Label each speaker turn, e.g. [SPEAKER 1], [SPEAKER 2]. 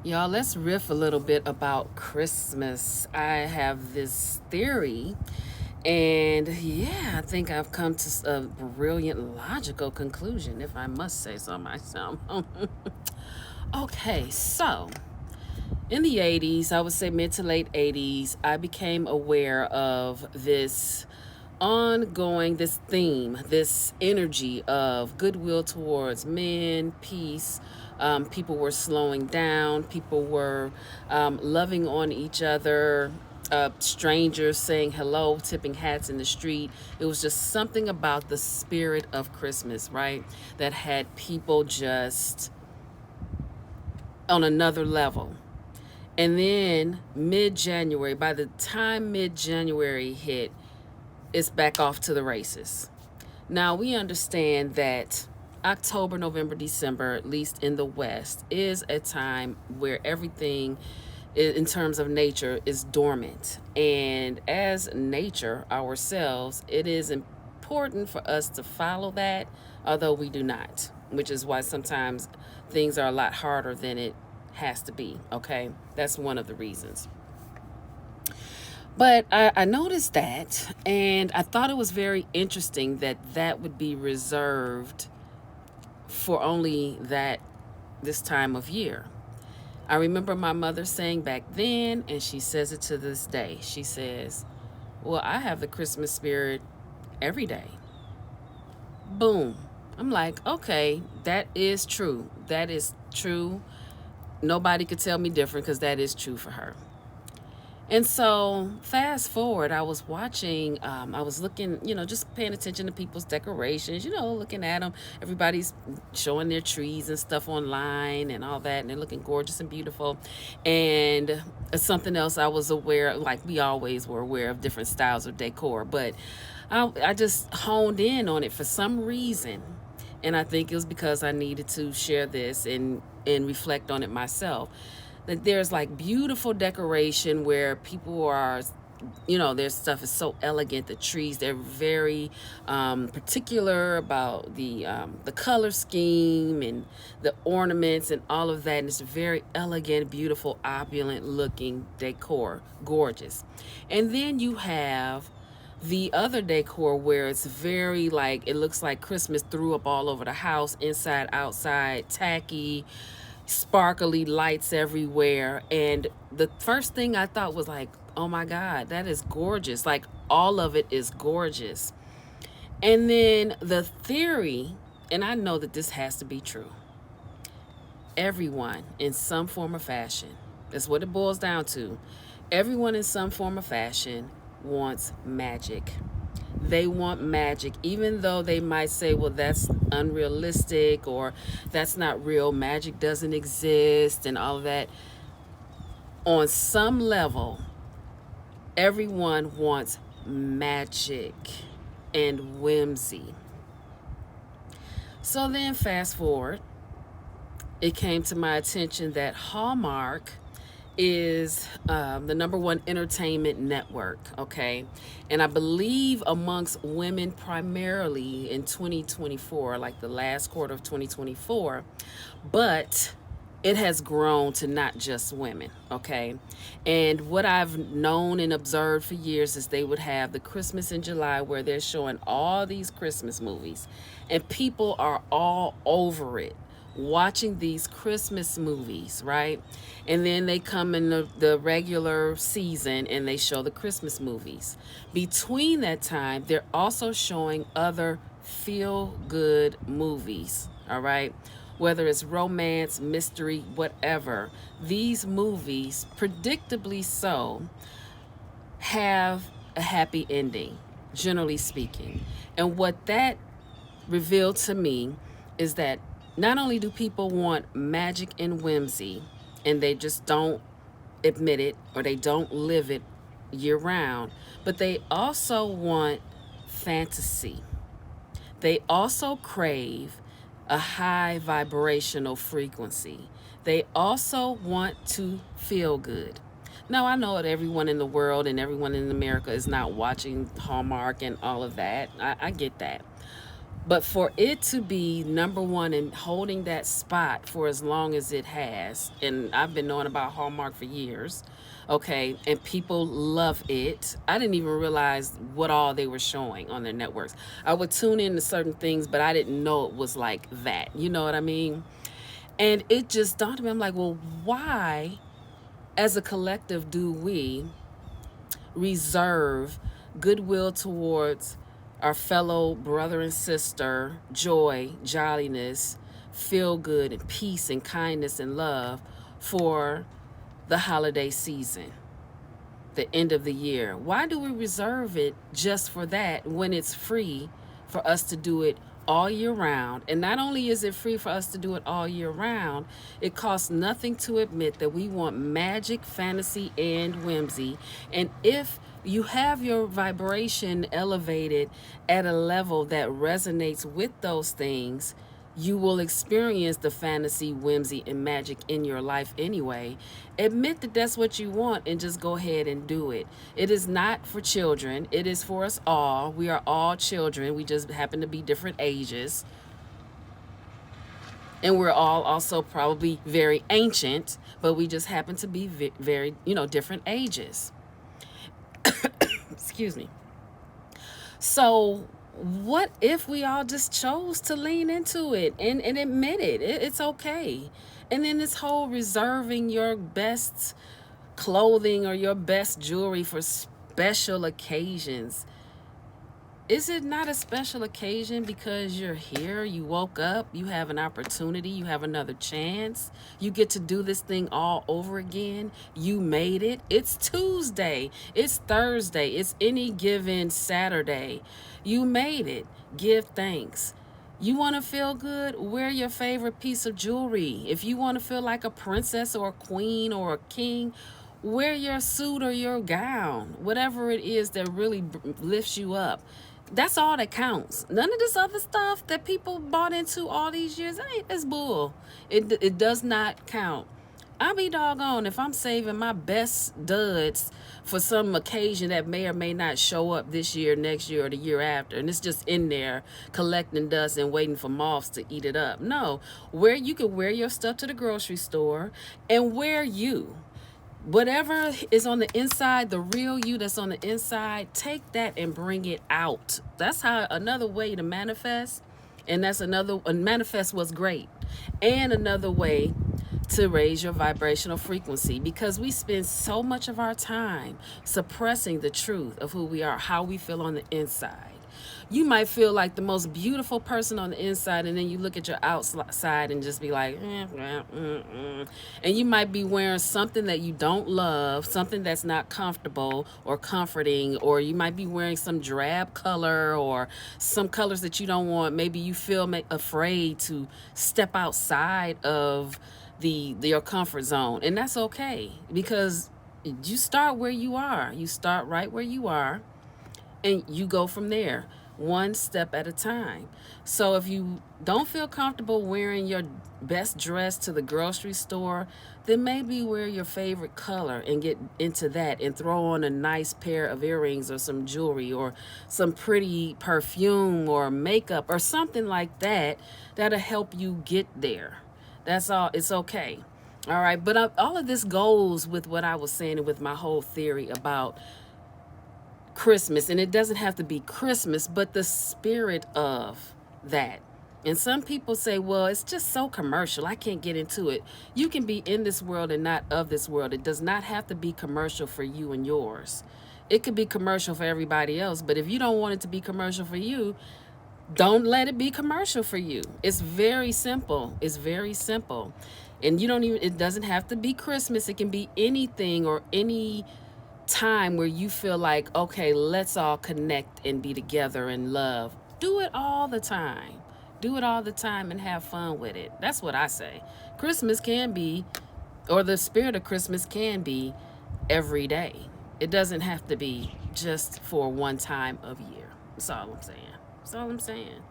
[SPEAKER 1] Y'all, let's riff a little bit about Christmas. I have this theory, and yeah, I think I've come to a brilliant logical conclusion, if I must say so myself. Okay, so in the 80s, I would say mid to late 80s, I became aware of this theme, this energy of goodwill towards men, peace. People were slowing down, people were loving on each other. Strangers saying hello, tipping hats in the street. It was just something about the spirit of Christmas, right? That had people just on another level. And then mid January, by the time mid January hit, it's back off to the races. Now, we understand that October, November, December, at least in the West, is a time where everything in terms of nature is dormant. And as nature ourselves, it is important for us to follow that, although we do not, which is why sometimes things are a lot harder than it has to be. Okay, that's one of the reasons. But I noticed that, and I thought it was very interesting that that would be reserved for only this time of year. I remember my mother saying back then, and she says it to this day. She says, "Well, I have the Christmas spirit every day." Boom. I'm like, okay, that is true. That is true. Nobody could tell me different because that is true for her. And so, fast forward, I was watching, I was looking, just paying attention to people's decorations, looking at them. Everybody's showing their trees and stuff online and all that, and they're looking gorgeous and beautiful. And something else I was aware, like we always were aware of different styles of decor, but I just honed in on it for some reason. And I think it was because I needed to share this and reflect on it myself, that there's like beautiful decoration where people are, their stuff is so elegant. The trees, they're very particular about the color scheme and the ornaments and all of that, and it's very elegant, beautiful, opulent looking decor, gorgeous. And then you have the other decor where it's very, like, it looks like Christmas threw up all over the house, inside, outside, tacky, sparkly lights everywhere. And the first thing I thought was like, oh my God, that is gorgeous. Like, all of it is gorgeous. And then the theory, and I know that this has to be true, everyone in some form or fashion, that's what it boils down to. Everyone in some form or fashion wants magic. They want magic, even though they might say, well, that's unrealistic or that's not real. Magic doesn't exist and all of that. On some level, everyone wants magic and whimsy. So then, fast forward, it came to my attention that Hallmark is the number one entertainment network, okay? And I believe amongst women primarily in 2024, like the last quarter of 2024, but it has grown to not just women, okay? And what I've known and observed for years is they would have the Christmas in July where they're showing all these Christmas movies, and people are all over it watching these Christmas movies, right? And then they come in the regular season and they show the Christmas movies. Between that time, they're also showing other feel good movies, all right? Whether it's romance, mystery, whatever. These movies, predictably so, have a happy ending, generally speaking. And what that revealed to me is that not only do people want magic and whimsy, and they just don't admit it or they don't live it year round, but they also want fantasy. They also crave a high vibrational frequency. They also want to feel good. Now, I know that everyone in the world and everyone in America is not watching Hallmark and all of that. I get that. But for it to be number one and holding that spot for as long as it has, and I've been knowing about Hallmark for years, okay, and people love it. I didn't even realize what all they were showing on their networks. I would tune in to certain things, but I didn't know it was like that. You know what I mean? And it just dawned on me. I'm like, well, why, as a collective, do we reserve goodwill towards our fellow brother and sister, joy, jolliness, feel good, and peace and kindness and love for the holiday season, the end of the year? Why do we reserve it just for that when it's free for us to do it all year round? And not only is it free for us to do it all year round, it costs nothing to admit that we want magic, fantasy, and whimsy. And if you have your vibration elevated at a level that resonates with those things, you will experience the fantasy, whimsy, and magic in your life anyway. Admit that that's what you want and just go ahead and do it. It is not for children, it is for us all. We are all children, we just happen to be different ages. And we're all also probably very ancient, but we just happen to be very, different ages. Excuse me. So, what if we all just chose to lean into it and admit it's okay? And then this whole reserving your best clothing or your best jewelry for special occasions. Is it not a special occasion because you're here, you woke up, you have an opportunity, you have another chance, you get to do this thing all over again, you made it, it's Tuesday, it's Thursday, it's any given Saturday, you made it, give thanks. You want to feel good? Wear your favorite piece of jewelry. If you want to feel like a princess or a queen or a king, wear your suit or your gown, whatever it is that really lifts you up. That's all that counts. None of this other stuff that people bought into all these years, it's bull. It does not count. I'll be doggone if I'm saving my best duds for some occasion that may or may not show up this year, next year, or the year after, and it's just in there collecting dust and waiting for moths to eat it up. No, where you can wear your stuff to the grocery store and wear you. Whatever is on the inside, the real you that's on the inside, take that and bring it out. That's how another way to manifest. And that's manifest was great. And another way to raise your vibrational frequency, because we spend so much of our time suppressing the truth of who we are, how we feel on the inside. You might feel like the most beautiful person on the inside, and then you look at your outside and just be like, and you might be wearing something that you don't love, something that's not comfortable or comforting, or you might be wearing some drab color or some colors that you don't want. Maybe you feel afraid to step outside of your comfort zone, and that's okay, because you start where you are. You start right where you are, and you go from there, one step at a time. So if you don't feel comfortable wearing your best dress to the grocery store, then maybe wear your favorite color and get into that, and throw on a nice pair of earrings or some jewelry or some pretty perfume or makeup or something like that that'll help you get there. That's all. It's okay. All right. But all of this goes with what I was saying and with my whole theory about Christmas. And it doesn't have to be Christmas, but the spirit of that. And some people say, well, it's just so commercial, I can't get into it. You can be in this world and not of this world. It does not have to be commercial for you and yours. It could be commercial for everybody else. But if you don't want it to be commercial for you, don't let it be commercial for you. It's very simple. It's very simple. And it doesn't have to be Christmas. It can be anything or any time where you feel like, okay, let's all connect and be together and love. Do it all the time. Do it all the time and have fun with it. That's what I say. Christmas can be, or the spirit of Christmas can be every day. It doesn't have to be just for one time of year. That's all I'm saying. That's all I'm saying.